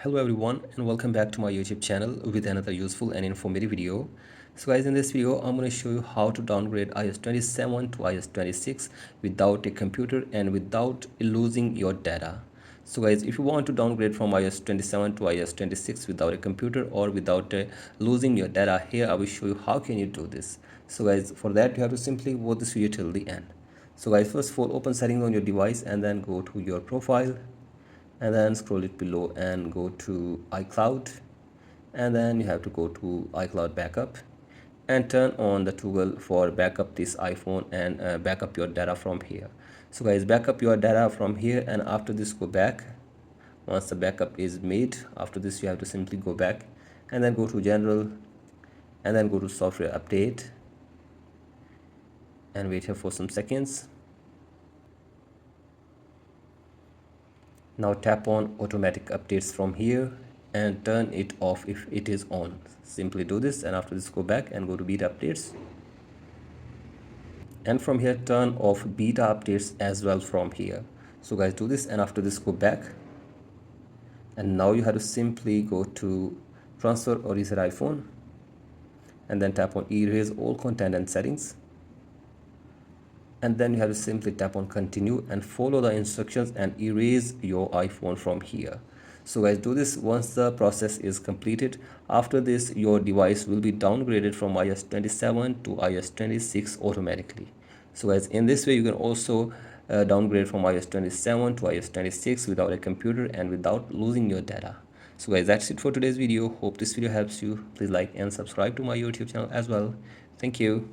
Hello everyone and welcome back to my YouTube channel with another useful and informative video. So guys, in this video I'm going to show you how to downgrade iOS 27 to iOS 26 without a computer and without losing your data. So guys, if you want to downgrade from iOS 27 to iOS 26 without a computer or without losing your data, here I will show you how can you do this. So guys, for that you have to simply watch this video till the end. So guys, first of all, open settings on your device and then go to your profile and then scroll it below and go to iCloud, and then you have to go to iCloud backup and turn on the toggle for backup this iPhone and backup your data from here. So guys, backup your data from here, and after this go back. Once the backup is made, after this you have to simply go back and then go to general and then go to software update and wait here for some seconds. Now tap on automatic updates from here and turn it off if it is on. Simply do this, and after this go back and go to beta updates, and from here turn off beta updates as well from here. So guys, do this, and after this go back, and now you have to simply go to transfer or reset iPhone and then tap on erase all content and settings, and then you have to simply tap on continue and follow the instructions and erase your iPhone from here. So guys, do this once the process is completed. After this your device will be downgraded from iOS 27 to iOS 26 automatically. So guys, in this way you can also downgrade from iOS 27 to iOS 26 without a computer and without losing your data. So guys, that's it for today's video. Hope this video helps you. Please like and subscribe to my YouTube channel as well. Thank you.